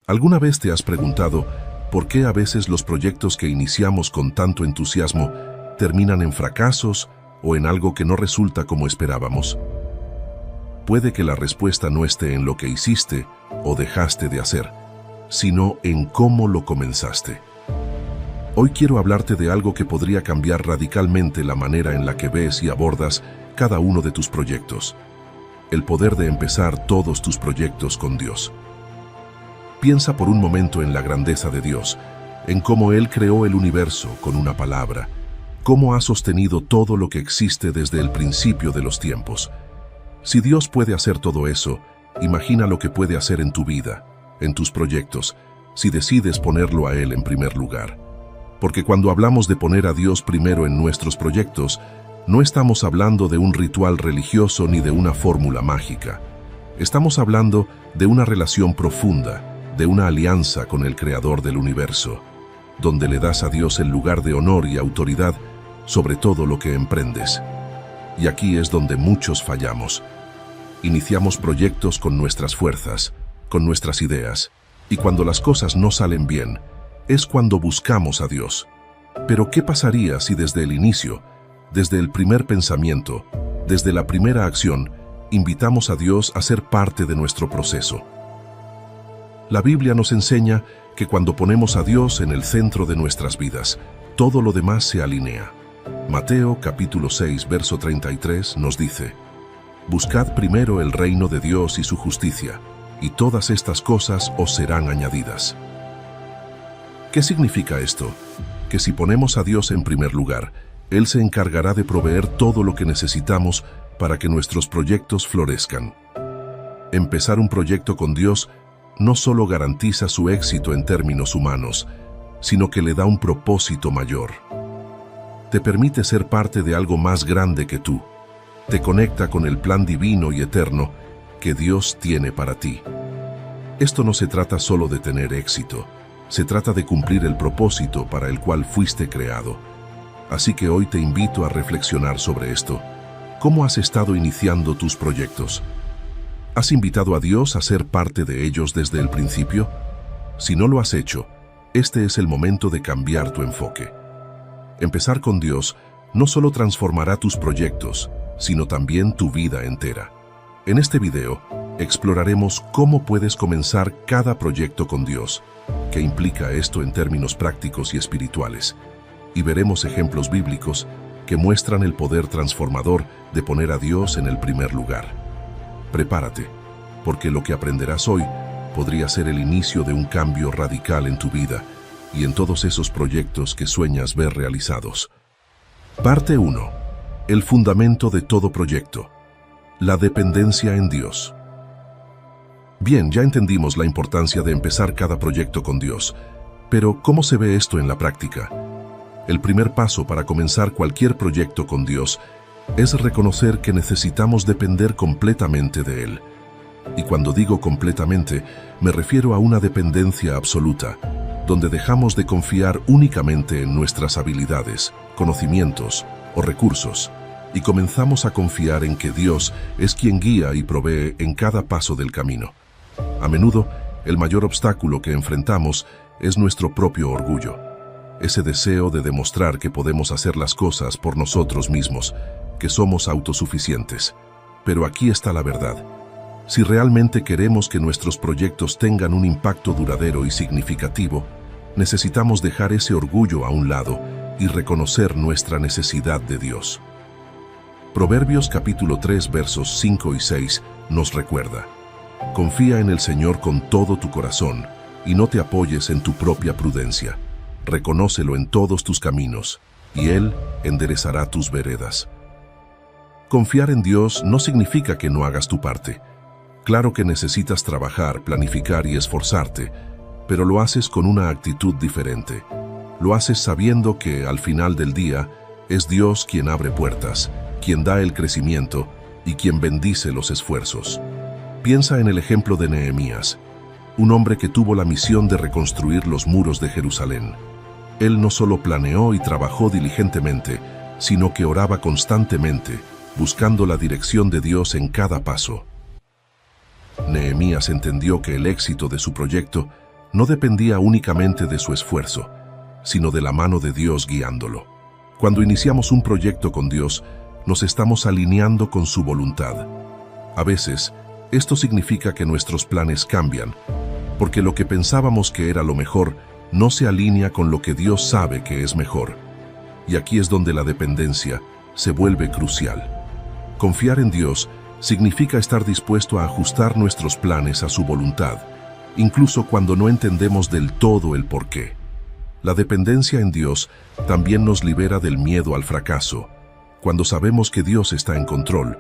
¿Alguna vez te has preguntado por qué a veces los proyectos que iniciamos con tanto entusiasmo terminan en fracasos o en algo que no resulta como esperábamos? Puede que la respuesta no esté en lo que hiciste o dejaste de hacer, sino en cómo lo comenzaste. Hoy quiero hablarte de algo que podría cambiar radicalmente la manera en la que ves y abordas cada uno de tus proyectos. El poder de empezar todos tus proyectos con Dios. Piensa por un momento en la grandeza de Dios, en cómo Él creó el universo con una palabra, cómo ha sostenido todo lo que existe desde el principio de los tiempos. Si Dios puede hacer todo eso, imagina lo que puede hacer en tu vida, en tus proyectos, si decides ponerlo a Él en primer lugar. Porque cuando hablamos de poner a Dios primero en nuestros proyectos, no estamos hablando de un ritual religioso ni de una fórmula mágica. Estamos hablando de una relación profunda, de una alianza con el Creador del universo, donde le das a Dios el lugar de honor y autoridad sobre todo lo que emprendes. Y aquí es donde muchos fallamos. Iniciamos proyectos con nuestras fuerzas, con nuestras ideas, y cuando las cosas no salen bien, es cuando buscamos a Dios. Pero ¿qué pasaría si desde el inicio, desde el primer pensamiento, desde la primera acción, invitamos a Dios a ser parte de nuestro proceso? La Biblia nos enseña que cuando ponemos a Dios en el centro de nuestras vidas, todo lo demás se alinea. Mateo capítulo 6, verso 33 nos dice: «Buscad primero el reino de Dios y su justicia, y todas estas cosas os serán añadidas». ¿Qué significa esto? Que si ponemos a Dios en primer lugar, Él se encargará de proveer todo lo que necesitamos para que nuestros proyectos florezcan. Empezar un proyecto con Dios no solo garantiza su éxito en términos humanos, sino que le da un propósito mayor. Te permite ser parte de algo más grande que tú. Te conecta con el plan divino y eterno que Dios tiene para ti. Esto no se trata solo de tener éxito, se trata de cumplir el propósito para el cual fuiste creado. Así que hoy te invito a reflexionar sobre esto. ¿Cómo has estado iniciando tus proyectos? ¿Has invitado a Dios a ser parte de ellos desde el principio? Si no lo has hecho, este es el momento de cambiar tu enfoque. Empezar con Dios no solo transformará tus proyectos, sino también tu vida entera. En este video, exploraremos cómo puedes comenzar cada proyecto con Dios, qué implica esto en términos prácticos y espirituales, y veremos ejemplos bíblicos que muestran el poder transformador de poner a Dios en el primer lugar. Prepárate, porque lo que aprenderás hoy podría ser el inicio de un cambio radical en tu vida y en todos esos proyectos que sueñas ver realizados. Parte 1. El fundamento de todo proyecto. La dependencia en Dios. Bien, ya entendimos la importancia de empezar cada proyecto con Dios, pero ¿cómo se ve esto en la práctica? El primer paso para comenzar cualquier proyecto con Dios es reconocer que necesitamos depender completamente de Él. Y cuando digo completamente, me refiero a una dependencia absoluta, donde dejamos de confiar únicamente en nuestras habilidades, conocimientos o recursos, y comenzamos a confiar en que Dios es quien guía y provee en cada paso del camino. A menudo, el mayor obstáculo que enfrentamos es nuestro propio orgullo, ese deseo de demostrar que podemos hacer las cosas por nosotros mismos, que somos autosuficientes. Pero aquí está la verdad. Si realmente queremos que nuestros proyectos tengan un impacto duradero y significativo, necesitamos dejar ese orgullo a un lado y reconocer nuestra necesidad de Dios. Proverbios capítulo 3 versos 5 y 6 nos recuerda: «Confía en el Señor con todo tu corazón y no te apoyes en tu propia prudencia. Reconócelo en todos tus caminos, y Él enderezará tus veredas». Confiar en Dios no significa que no hagas tu parte. Claro que necesitas trabajar, planificar y esforzarte, pero lo haces con una actitud diferente. Lo haces sabiendo que, al final del día, es Dios quien abre puertas, quien da el crecimiento y quien bendice los esfuerzos. Piensa en el ejemplo de Nehemías, un hombre que tuvo la misión de reconstruir los muros de Jerusalén. Él no solo planeó y trabajó diligentemente, sino que oraba constantemente, buscando la dirección de Dios en cada paso. Nehemías entendió que el éxito de su proyecto no dependía únicamente de su esfuerzo, sino de la mano de Dios guiándolo. Cuando iniciamos un proyecto con Dios, nos estamos alineando con su voluntad. A veces, esto significa que nuestros planes cambian, porque lo que pensábamos que era lo mejor no se alinea con lo que Dios sabe que es mejor. Y aquí es donde la dependencia se vuelve crucial. Confiar en Dios significa estar dispuesto a ajustar nuestros planes a su voluntad, incluso cuando no entendemos del todo el porqué. La dependencia en Dios también nos libera del miedo al fracaso. Cuando sabemos que Dios está en control,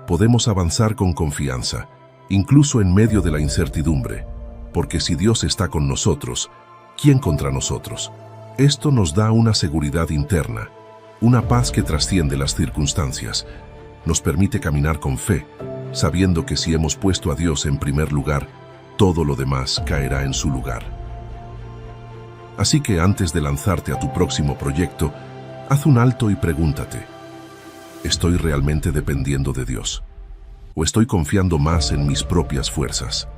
podemos avanzar con confianza, incluso en medio de la incertidumbre, porque si Dios está con nosotros, ¿quién contra nosotros? Esto nos da una seguridad interna, una paz que trasciende las circunstancias. Nos permite caminar con fe, sabiendo que si hemos puesto a Dios en primer lugar, todo lo demás caerá en su lugar. Así que antes de lanzarte a tu próximo proyecto, haz un alto y pregúntate, ¿estoy realmente dependiendo de Dios? ¿O estoy confiando más en mis propias fuerzas?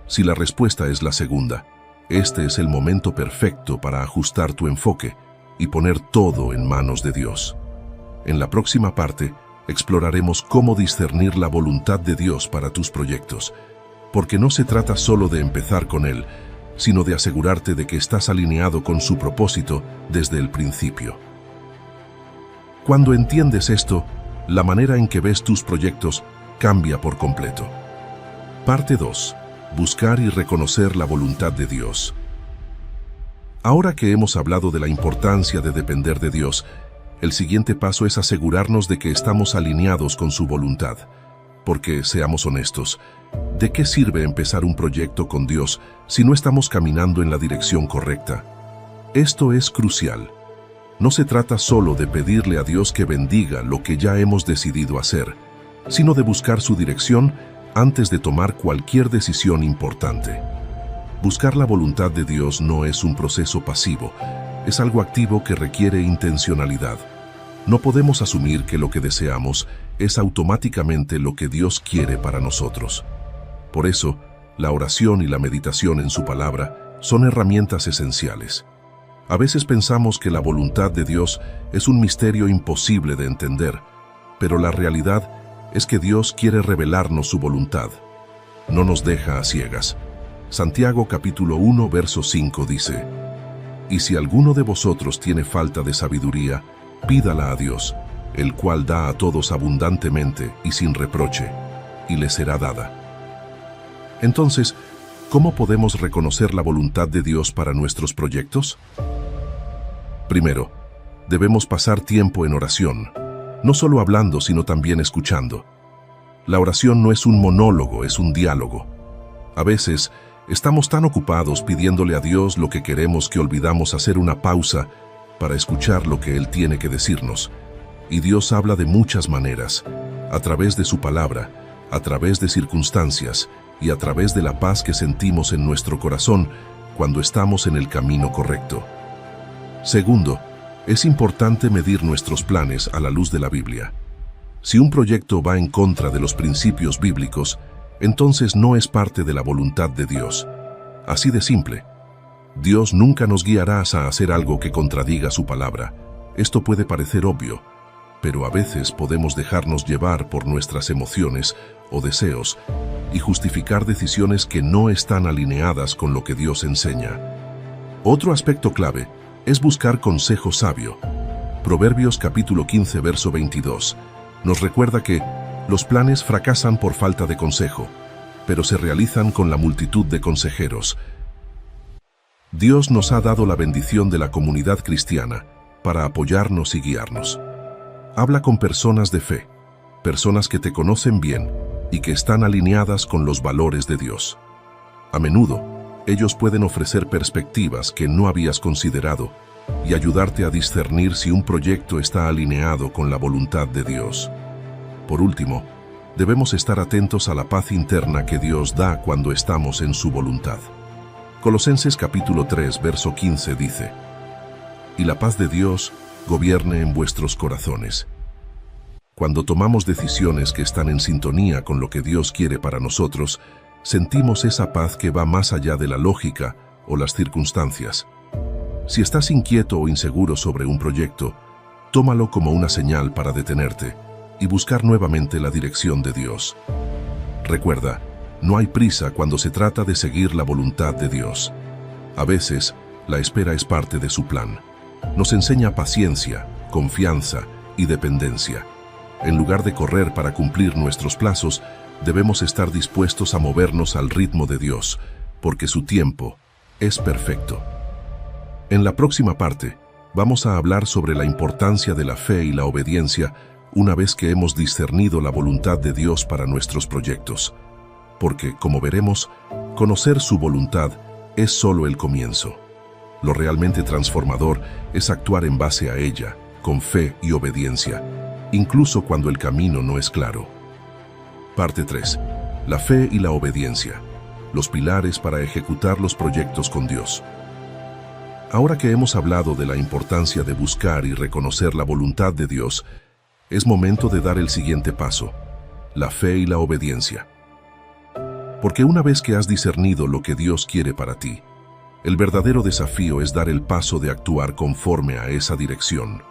Si la respuesta es la segunda, este es el momento perfecto para ajustar tu enfoque y poner todo en manos de Dios. En la próxima parte, exploraremos cómo discernir la voluntad de Dios para tus proyectos, porque no se trata solo de empezar con Él, sino de asegurarte de que estás alineado con su propósito desde el principio. Cuando entiendes esto, la manera en que ves tus proyectos cambia por completo. Parte 2. Buscar y reconocer la voluntad de Dios. Ahora que hemos hablado de la importancia de depender de Dios, el siguiente paso es asegurarnos de que estamos alineados con su voluntad. Porque, seamos honestos, ¿de qué sirve empezar un proyecto con Dios si no estamos caminando en la dirección correcta? Esto es crucial. No se trata solo de pedirle a Dios que bendiga lo que ya hemos decidido hacer, sino de buscar su dirección antes de tomar cualquier decisión importante. Buscar la voluntad de Dios no es un proceso pasivo, es algo activo que requiere intencionalidad. No podemos asumir que lo que deseamos es automáticamente lo que Dios quiere para nosotros. Por eso, la oración y la meditación en su palabra son herramientas esenciales. A veces pensamos que la voluntad de Dios es un misterio imposible de entender, pero la realidad es que Dios quiere revelarnos su voluntad. No nos deja a ciegas. Santiago capítulo 1, verso 5 dice, «Y si alguno de vosotros tiene falta de sabiduría, pídala a Dios, el cual da a todos abundantemente y sin reproche, y le será dada». Entonces, ¿cómo podemos reconocer la voluntad de Dios para nuestros proyectos? Primero, debemos pasar tiempo en oración, no solo hablando, sino también escuchando. La oración no es un monólogo, es un diálogo. A veces, estamos tan ocupados pidiéndole a Dios lo que queremos que olvidamos hacer una pausa para escuchar lo que Él tiene que decirnos. Y Dios habla de muchas maneras, a través de su palabra, a través de circunstancias y a través de la paz que sentimos en nuestro corazón cuando estamos en el camino correcto. Segundo, es importante medir nuestros planes a la luz de la Biblia. Si un proyecto va en contra de los principios bíblicos, entonces no es parte de la voluntad de Dios. Así de simple. Dios nunca nos guiará a hacer algo que contradiga su palabra. Esto puede parecer obvio, pero a veces podemos dejarnos llevar por nuestras emociones o deseos y justificar decisiones que no están alineadas con lo que Dios enseña. Otro aspecto clave es buscar consejo sabio. Proverbios capítulo 15, verso 22, nos recuerda que los planes fracasan por falta de consejo, pero se realizan con la multitud de consejeros. Dios nos ha dado la bendición de la comunidad cristiana para apoyarnos y guiarnos. Habla con personas de fe, personas que te conocen bien y que están alineadas con los valores de Dios. A menudo, ellos pueden ofrecer perspectivas que no habías considerado y ayudarte a discernir si un proyecto está alineado con la voluntad de Dios. Por último, debemos estar atentos a la paz interna que Dios da cuando estamos en su voluntad. Colosenses capítulo 3, verso 15 dice, «Y la paz de Dios gobierne en vuestros corazones». Cuando tomamos decisiones que están en sintonía con lo que Dios quiere para nosotros, sentimos esa paz que va más allá de la lógica o las circunstancias. Si estás inquieto o inseguro sobre un proyecto, tómalo como una señal para detenerte y buscar nuevamente la dirección de Dios. Recuerda, no hay prisa cuando se trata de seguir la voluntad de Dios. A veces, la espera es parte de su plan. Nos enseña paciencia, confianza y dependencia. En lugar de correr para cumplir nuestros plazos, debemos estar dispuestos a movernos al ritmo de Dios, porque su tiempo es perfecto. En la próxima parte, vamos a hablar sobre la importancia de la fe y la obediencia una vez que hemos discernido la voluntad de Dios para nuestros proyectos. Porque, como veremos, conocer su voluntad es solo el comienzo. Lo realmente transformador es actuar en base a ella, con fe y obediencia, incluso cuando el camino no es claro. Parte 3. La fe y la obediencia. Los pilares para ejecutar los proyectos con Dios. Ahora que hemos hablado de la importancia de buscar y reconocer la voluntad de Dios, es momento de dar el siguiente paso: la fe y la obediencia. Porque una vez que has discernido lo que Dios quiere para ti, el verdadero desafío es dar el paso de actuar conforme a esa dirección.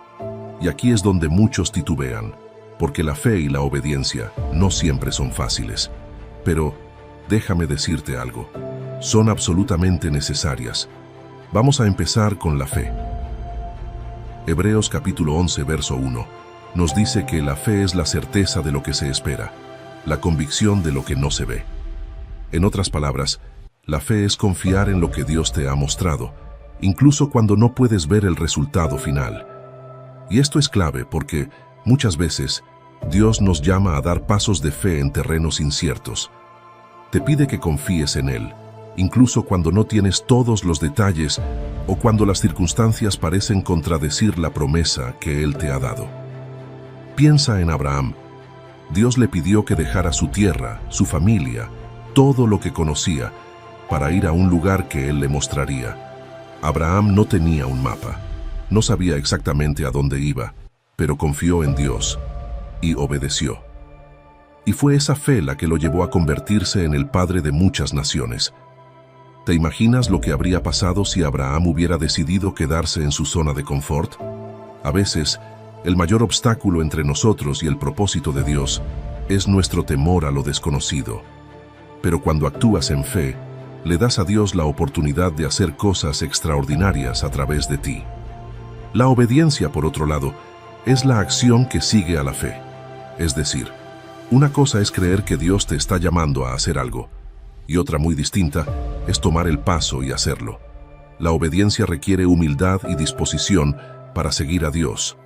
Y aquí es donde muchos titubean, porque la fe y la obediencia no siempre son fáciles. Pero déjame decirte algo, son absolutamente necesarias. Vamos a empezar con la fe. Hebreos capítulo 11, verso 1, nos dice que la fe es la certeza de lo que se espera, la convicción de lo que no se ve. En otras palabras, la fe es confiar en lo que Dios te ha mostrado, incluso cuando no puedes ver el resultado final. Y esto es clave porque, muchas veces, Dios nos llama a dar pasos de fe en terrenos inciertos. Te pide que confíes en Él, incluso cuando no tienes todos los detalles o cuando las circunstancias parecen contradecir la promesa que Él te ha dado. Piensa en Abraham. Dios le pidió que dejara su tierra, su familia, todo lo que conocía, para ir a un lugar que Él le mostraría. Abraham no tenía un mapa, no sabía exactamente a dónde iba, pero confió en Dios y obedeció. Y fue esa fe la que lo llevó a convertirse en el padre de muchas naciones. ¿Te imaginas lo que habría pasado si Abraham hubiera decidido quedarse en su zona de confort? A veces, el mayor obstáculo entre nosotros y el propósito de Dios es nuestro temor a lo desconocido. Pero cuando actúas en fe, le das a Dios la oportunidad de hacer cosas extraordinarias a través de ti. La obediencia, por otro lado, es la acción que sigue a la fe. Es decir, una cosa es creer que Dios te está llamando a hacer algo, y otra muy distinta es tomar el paso y hacerlo. La obediencia requiere humildad y disposición para seguir a Dios,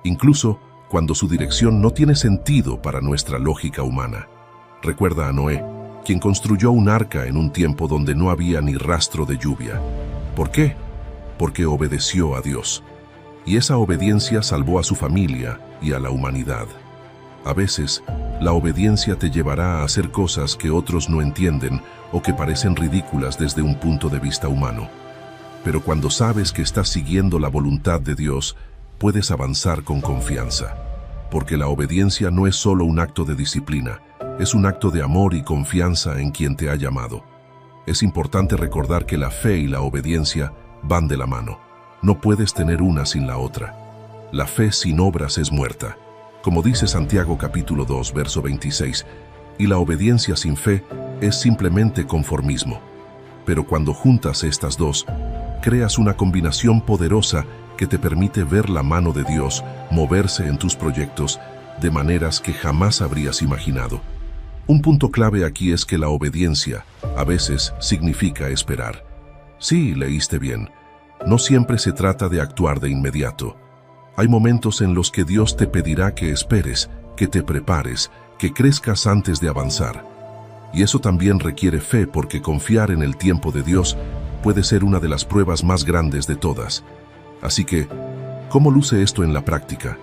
incluso cuando su dirección no tiene sentido para nuestra lógica humana. Recuerda a Noé, quien construyó un arca en un tiempo donde no había ni rastro de lluvia. ¿Por qué? Porque obedeció a Dios. Y esa obediencia salvó a su familia y a la humanidad. A veces, la obediencia te llevará a hacer cosas que otros no entienden o que parecen ridículas desde un punto de vista humano. Pero cuando sabes que estás siguiendo la voluntad de Dios, puedes avanzar con confianza. Porque la obediencia no es solo un acto de disciplina, es un acto de amor y confianza en quien te ha llamado. Es importante recordar que la fe y la obediencia van de la mano. No puedes tener una sin la otra. La fe sin obras es muerta, como dice Santiago capítulo 2, verso 26, y la obediencia sin fe es simplemente conformismo. Pero cuando juntas estas dos, creas una combinación poderosa que te permite ver la mano de Dios moverse en tus proyectos de maneras que jamás habrías imaginado. Un punto clave aquí es que la obediencia a veces significa esperar. Sí, leíste bien. No siempre se trata de actuar de inmediato. Hay momentos en los que Dios te pedirá que esperes, que te prepares, que crezcas antes de avanzar. Y eso también requiere fe porque confiar en el tiempo de Dios puede ser una de las pruebas más grandes de todas. Así que, ¿cómo luce esto en la práctica?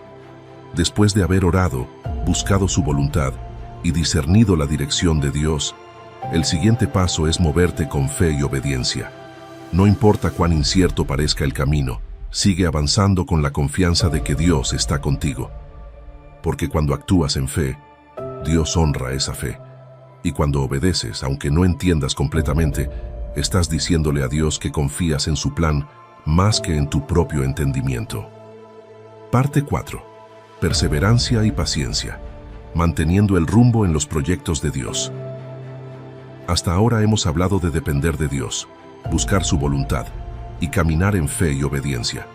Después de haber orado, buscado su voluntad y discernido la dirección de Dios, el siguiente paso es moverte con fe y obediencia. No importa cuán incierto parezca el camino, sigue avanzando con la confianza de que Dios está contigo. Porque cuando actúas en fe, Dios honra esa fe. Y cuando obedeces, aunque no entiendas completamente, estás diciéndole a Dios que confías en su plan más que en tu propio entendimiento. Parte 4. Perseverancia y paciencia, manteniendo el rumbo en los proyectos de Dios. Hasta ahora hemos hablado de depender de Dios, buscar su voluntad y caminar en fe y obediencia.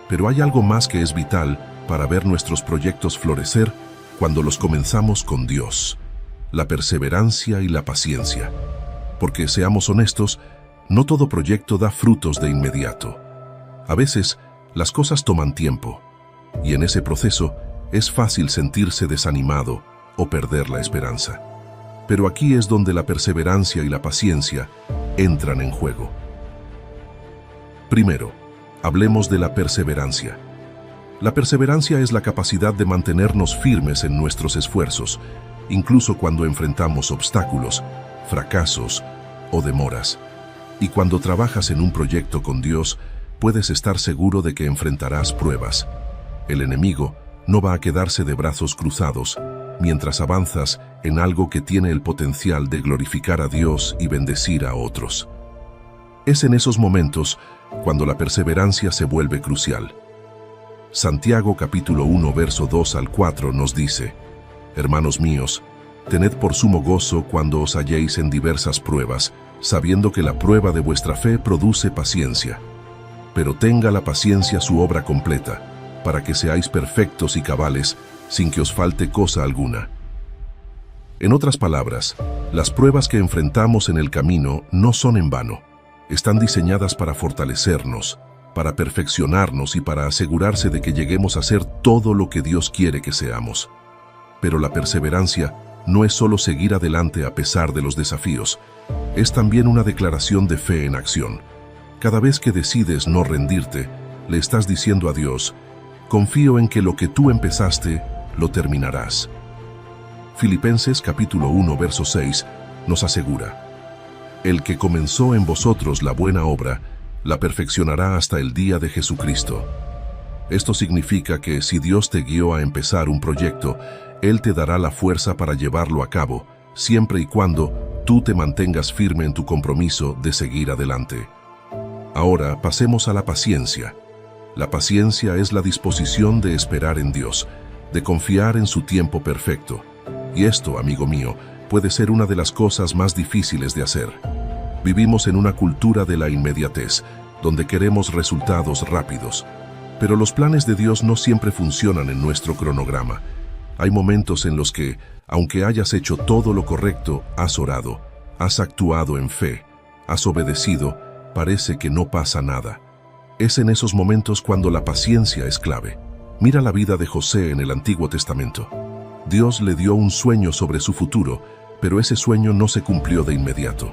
Pero hay algo más que es vital para ver nuestros proyectos florecer cuando los comenzamos con Dios: la perseverancia y la paciencia. Porque, seamos honestos, no todo proyecto da frutos de inmediato. A veces, las cosas toman tiempo, y en ese proceso es fácil sentirse desanimado o perder la esperanza. Pero aquí es donde la perseverancia y la paciencia entran en juego. Primero, hablemos de la perseverancia. La perseverancia es la capacidad de mantenernos firmes en nuestros esfuerzos, incluso cuando enfrentamos obstáculos, fracasos o demoras. Y cuando trabajas en un proyecto con Dios, puedes estar seguro de que enfrentarás pruebas. El enemigo no va a quedarse de brazos cruzados mientras avanzas en algo que tiene el potencial de glorificar a Dios y bendecir a otros. Es en esos momentos cuando la perseverancia se vuelve crucial. Santiago capítulo 1 verso 2 al 4 nos dice: Hermanos míos, tened por sumo gozo cuando os halléis en diversas pruebas, sabiendo que la prueba de vuestra fe produce paciencia. Pero tenga la paciencia su obra completa, para que seáis perfectos y cabales, sin que os falte cosa alguna. En otras palabras, las pruebas que enfrentamos en el camino no son en vano. Están diseñadas para fortalecernos, para perfeccionarnos y para asegurarse de que lleguemos a ser todo lo que Dios quiere que seamos. Pero la perseverancia no es solo seguir adelante a pesar de los desafíos, es también una declaración de fe en acción. Cada vez que decides no rendirte, le estás diciendo a Dios: confío en que lo que tú empezaste, lo terminarás. Filipenses capítulo 1 verso 6 nos asegura: el que comenzó en vosotros la buena obra, la perfeccionará hasta el día de Jesucristo. Esto significa que si Dios te guió a empezar un proyecto, Él te dará la fuerza para llevarlo a cabo, siempre y cuando tú te mantengas firme en tu compromiso de seguir adelante. Ahora pasemos a la paciencia. La paciencia es la disposición de esperar en Dios, de confiar en su tiempo perfecto. Y esto, amigo mío, puede ser una de las cosas más difíciles de hacer. Vivimos en una cultura de la inmediatez, donde queremos resultados rápidos. Pero los planes de Dios no siempre funcionan en nuestro cronograma. Hay momentos en los que, aunque hayas hecho todo lo correcto, has orado, has actuado en fe, has obedecido, parece que no pasa nada. Es en esos momentos cuando la paciencia es clave. Mira la vida de José en el Antiguo Testamento. Dios le dio un sueño sobre su futuro, pero ese sueño no se cumplió de inmediato.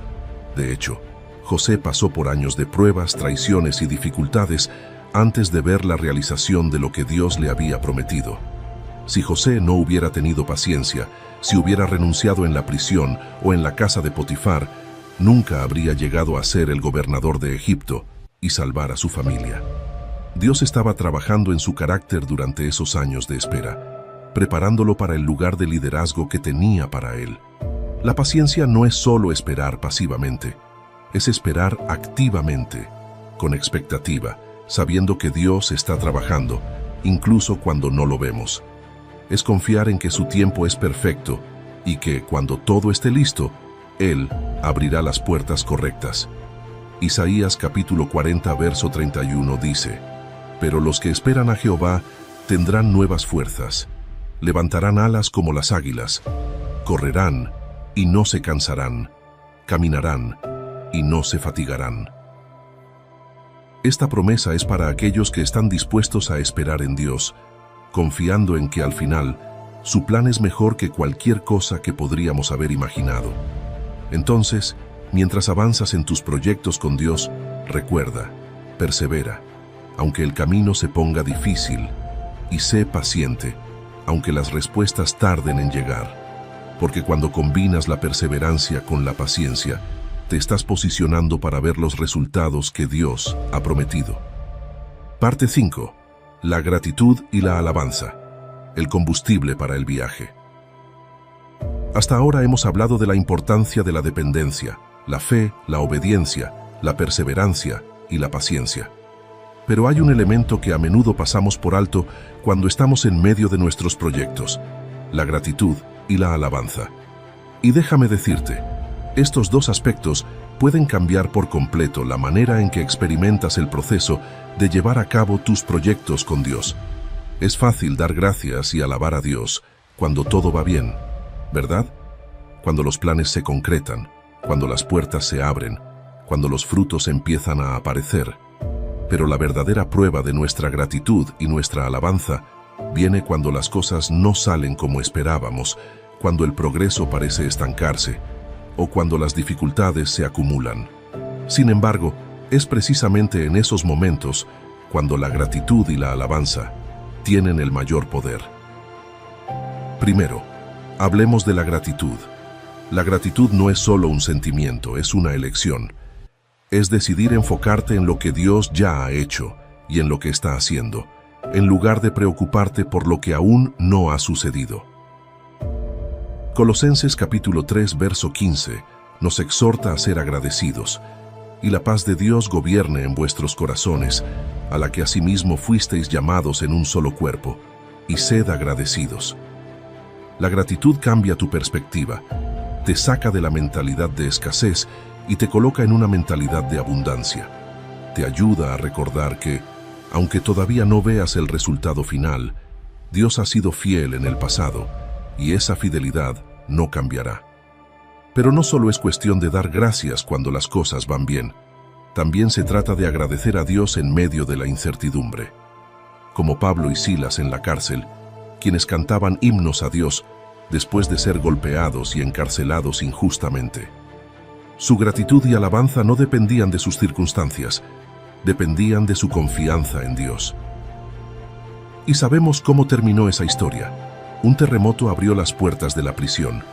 De hecho, José pasó por años de pruebas, traiciones y dificultades antes de ver la realización de lo que Dios le había prometido. Si José no hubiera tenido paciencia, si hubiera renunciado en la prisión o en la casa de Potifar, nunca habría llegado a ser el gobernador de Egipto y salvar a su familia. Dios estaba trabajando en su carácter durante esos años de espera, preparándolo para el lugar de liderazgo que tenía para él. La paciencia no es solo esperar pasivamente, es esperar activamente, con expectativa, sabiendo que Dios está trabajando, incluso cuando no lo vemos. Es confiar en que su tiempo es perfecto y que, cuando todo esté listo, Él abrirá las puertas correctas. Isaías capítulo 40 verso 31 dice: pero los que esperan a Jehová tendrán nuevas fuerzas, levantarán alas como las águilas, correrán y no se cansarán, caminarán y no se fatigarán. Esta promesa es para aquellos que están dispuestos a esperar en Dios, confiando en que al final su plan es mejor que cualquier cosa que podríamos haber imaginado. Entonces, mientras avanzas en tus proyectos con Dios, recuerda, persevera, aunque el camino se ponga difícil, y sé paciente, aunque las respuestas tarden en llegar. Porque cuando combinas la perseverancia con la paciencia, te estás posicionando para ver los resultados que Dios ha prometido. Parte 5. La gratitud y la alabanza. El combustible para el viaje. Hasta ahora hemos hablado de la importancia de la dependencia, la fe, la obediencia, la perseverancia y la paciencia. Pero hay un elemento que a menudo pasamos por alto cuando estamos en medio de nuestros proyectos: la gratitud y la alabanza. Y déjame decirte, estos dos aspectos pueden cambiar por completo la manera en que experimentas el proceso de llevar a cabo tus proyectos con Dios. Es fácil dar gracias y alabar a Dios cuando todo va bien, ¿verdad? Cuando los planes se concretan, cuando las puertas se abren, cuando los frutos empiezan a aparecer. Pero la verdadera prueba de nuestra gratitud y nuestra alabanza viene cuando las cosas no salen como esperábamos, cuando el progreso parece estancarse o cuando las dificultades se acumulan. Sin embargo, es precisamente en esos momentos cuando la gratitud y la alabanza tienen el mayor poder. Primero, hablemos de la gratitud. La gratitud no es solo un sentimiento, es una elección. Es decidir enfocarte en lo que Dios ya ha hecho y en lo que está haciendo, en lugar de preocuparte por lo que aún no ha sucedido. Colosenses capítulo 3, verso 15, nos exhorta a ser agradecidos, y la paz de Dios gobierne en vuestros corazones, a la que asimismo fuisteis llamados en un solo cuerpo, y sed agradecidos. La gratitud cambia tu perspectiva, te saca de la mentalidad de escasez y te coloca en una mentalidad de abundancia. Te ayuda a recordar que, aunque todavía no veas el resultado final, Dios ha sido fiel en el pasado, y esa fidelidad no cambiará. Pero no solo es cuestión de dar gracias cuando las cosas van bien, también se trata de agradecer a Dios en medio de la incertidumbre. Como Pablo y Silas en la cárcel, quienes cantaban himnos a Dios después de ser golpeados y encarcelados injustamente. Su gratitud y alabanza no dependían de sus circunstancias, dependían de su confianza en Dios. Y sabemos cómo terminó esa historia. Un terremoto abrió las puertas de la prisión,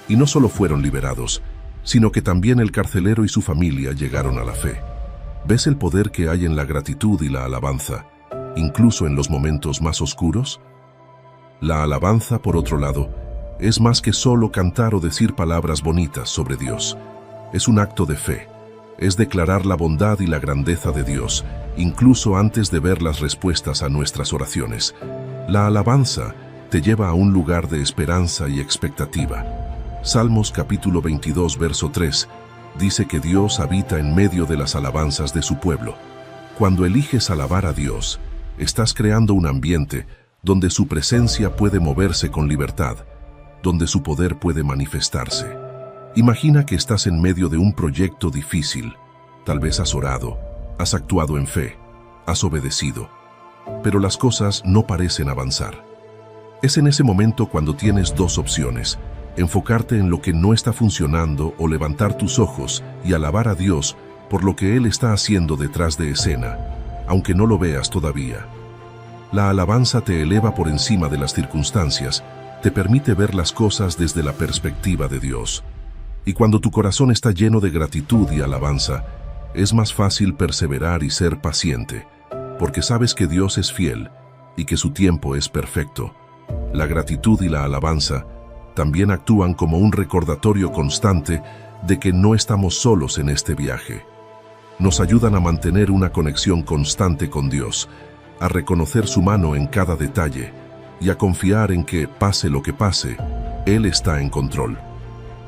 y no solo fueron liberados, sino que también el carcelero y su familia llegaron a la fe. ¿Ves el poder que hay en la gratitud y la alabanza, incluso en los momentos más oscuros? La alabanza, por otro lado, es más que solo cantar o decir palabras bonitas sobre Dios. Es un acto de fe, es declarar la bondad y la grandeza de Dios, incluso antes de ver las respuestas a nuestras oraciones. La alabanza te lleva a un lugar de esperanza y expectativa. Salmos capítulo 22, verso 3, dice que Dios habita en medio de las alabanzas de su pueblo. Cuando eliges alabar a Dios, estás creando un ambiente donde su presencia puede moverse con libertad, donde su poder puede manifestarse. Imagina que estás en medio de un proyecto difícil. Tal vez has orado, has actuado en fe, has obedecido, pero las cosas no parecen avanzar. Es en ese momento cuando tienes dos opciones: enfocarte en lo que no está funcionando o levantar tus ojos y alabar a Dios por lo que Él está haciendo detrás de escena, aunque no lo veas todavía. La alabanza te eleva por encima de las circunstancias, te permite ver las cosas desde la perspectiva de Dios. Y cuando tu corazón está lleno de gratitud y alabanza, es más fácil perseverar y ser paciente, porque sabes que Dios es fiel y que su tiempo es perfecto. La gratitud y la alabanza también actúan como un recordatorio constante de que no estamos solos en este viaje. Nos ayudan a mantener una conexión constante con Dios, a reconocer su mano en cada detalle y a confiar en que, pase lo que pase, Él está en control.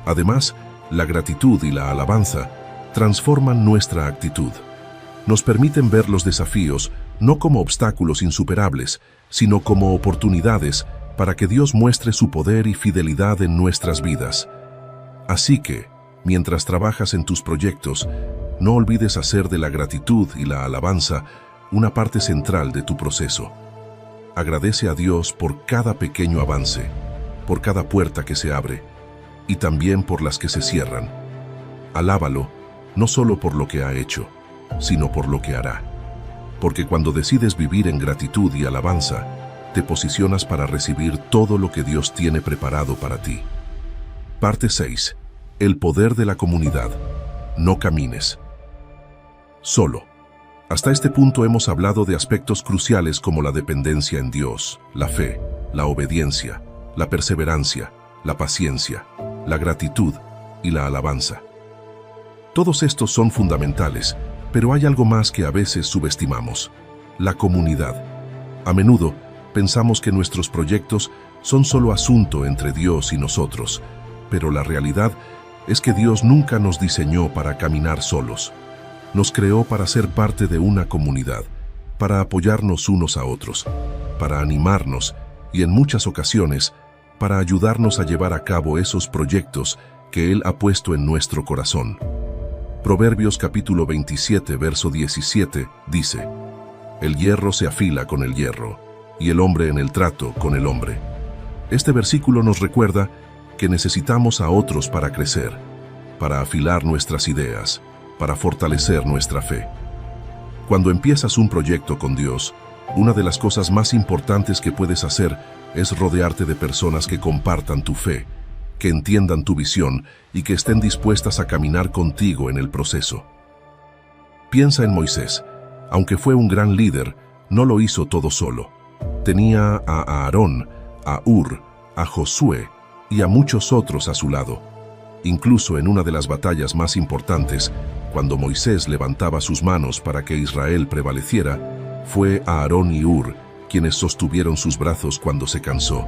Además, la gratitud y la alabanza transforman nuestra actitud. Nos permiten ver los desafíos no como obstáculos insuperables, sino como oportunidades para que Dios muestre su poder y fidelidad en nuestras vidas. Así que, mientras trabajas en tus proyectos, no olvides hacer de la gratitud y la alabanza una parte central de tu proceso. Agradece a Dios por cada pequeño avance, por cada puerta que se abre, y también por las que se cierran. Alábalo, no solo por lo que ha hecho, sino por lo que hará. Porque cuando decides vivir en gratitud y alabanza, te posicionas para recibir todo lo que Dios tiene preparado para ti. Parte 6. El poder de la comunidad. No camines solo. Hasta este punto hemos hablado de aspectos cruciales como la dependencia en Dios, la fe, la obediencia, la perseverancia, la paciencia, la gratitud y la alabanza. Todos estos son fundamentales, pero hay algo más que a veces subestimamos: la comunidad. A menudo pensamos que nuestros proyectos son solo asunto entre Dios y nosotros, pero la realidad es que Dios nunca nos diseñó para caminar solos. Nos creó para ser parte de una comunidad, para apoyarnos unos a otros, para animarnos y en muchas ocasiones para ayudarnos a llevar a cabo esos proyectos que Él ha puesto en nuestro corazón. Proverbios capítulo 27, verso 17 dice: el hierro se afila con el hierro, y el hombre en el trato con el hombre. Este versículo nos recuerda que necesitamos a otros para crecer, para afilar nuestras ideas, para fortalecer nuestra fe. Cuando empiezas un proyecto con Dios, una de las cosas más importantes que puedes hacer es rodearte de personas que compartan tu fe, que entiendan tu visión y que estén dispuestas a caminar contigo en el proceso. Piensa en Moisés. Aunque fue un gran líder, no lo hizo todo solo. Tenía a Aarón, a Hur, a Josué y a muchos otros a su lado. Incluso en una de las batallas más importantes, cuando Moisés levantaba sus manos para que Israel prevaleciera, fue Aarón y Hur quienes sostuvieron sus brazos cuando se cansó.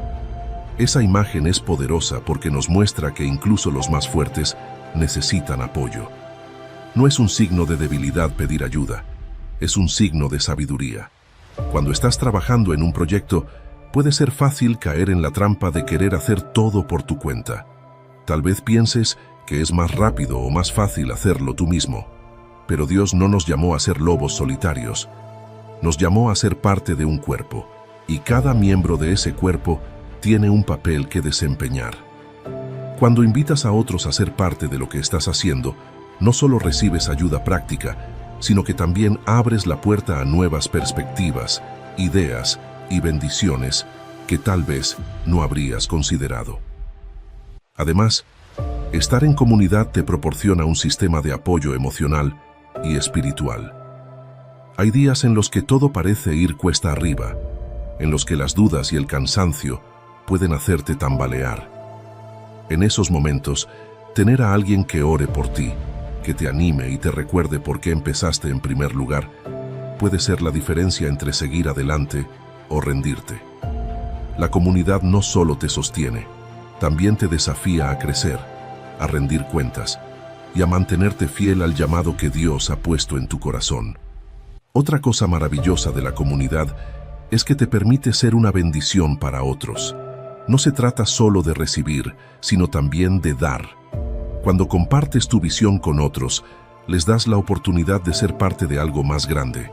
Esa imagen es poderosa porque nos muestra que incluso los más fuertes necesitan apoyo. No es un signo de debilidad pedir ayuda, es un signo de sabiduría. Cuando estás trabajando en un proyecto, puede ser fácil caer en la trampa de querer hacer todo por tu cuenta. Tal vez pienses que es más rápido o más fácil hacerlo tú mismo. Pero Dios no nos llamó a ser lobos solitarios. Nos llamó a ser parte de un cuerpo, y cada miembro de ese cuerpo tiene un papel que desempeñar. Cuando invitas a otros a ser parte de lo que estás haciendo, no solo recibes ayuda práctica, sino que también abres la puerta a nuevas perspectivas, ideas y bendiciones que tal vez no habrías considerado. Además, estar en comunidad te proporciona un sistema de apoyo emocional y espiritual. Hay días en los que todo parece ir cuesta arriba, en los que las dudas y el cansancio pueden hacerte tambalear. En esos momentos, tener a alguien que ore por ti, que te anime y te recuerde por qué empezaste en primer lugar, puede ser la diferencia entre seguir adelante o rendirte. La comunidad no solo te sostiene, también te desafía a crecer, a rendir cuentas y a mantenerte fiel al llamado que Dios ha puesto en tu corazón. Otra cosa maravillosa de la comunidad es que te permite ser una bendición para otros. No se trata solo de recibir, sino también de dar. Cuando compartes tu visión con otros, les das la oportunidad de ser parte de algo más grande,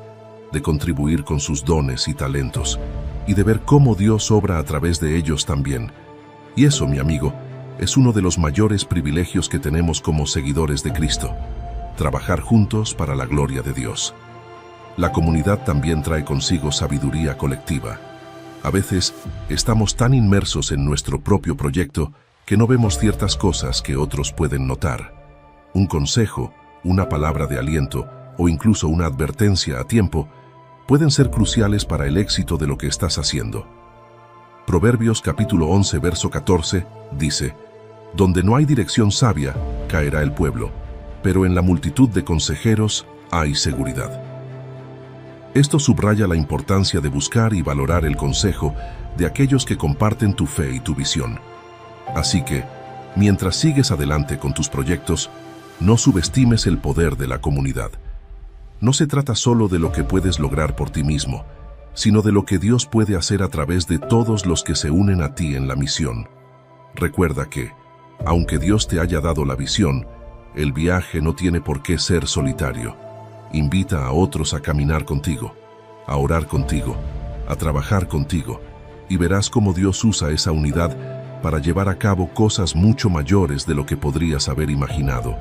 de contribuir con sus dones y talentos, y de ver cómo Dios obra a través de ellos también. Y eso, mi amigo, es uno de los mayores privilegios que tenemos como seguidores de Cristo: trabajar juntos para la gloria de Dios. La comunidad también trae consigo sabiduría colectiva. A veces estamos tan inmersos en nuestro propio proyecto que no vemos ciertas cosas que otros pueden notar. Un consejo, una palabra de aliento o incluso una advertencia a tiempo pueden ser cruciales para el éxito de lo que estás haciendo. Proverbios capítulo 11, verso 14 dice: donde no hay dirección sabia, caerá el pueblo, pero en la multitud de consejeros hay seguridad. Esto subraya la importancia de buscar y valorar el consejo de aquellos que comparten tu fe y tu visión. Así que, mientras sigues adelante con tus proyectos, no subestimes el poder de la comunidad. No se trata solo de lo que puedes lograr por ti mismo, sino de lo que Dios puede hacer a través de todos los que se unen a ti en la misión. Recuerda que, aunque Dios te haya dado la visión, el viaje no tiene por qué ser solitario. Invita a otros a caminar contigo, a orar contigo, a trabajar contigo, y verás cómo Dios usa esa unidad para llevar a cabo cosas mucho mayores de lo que podrías haber imaginado.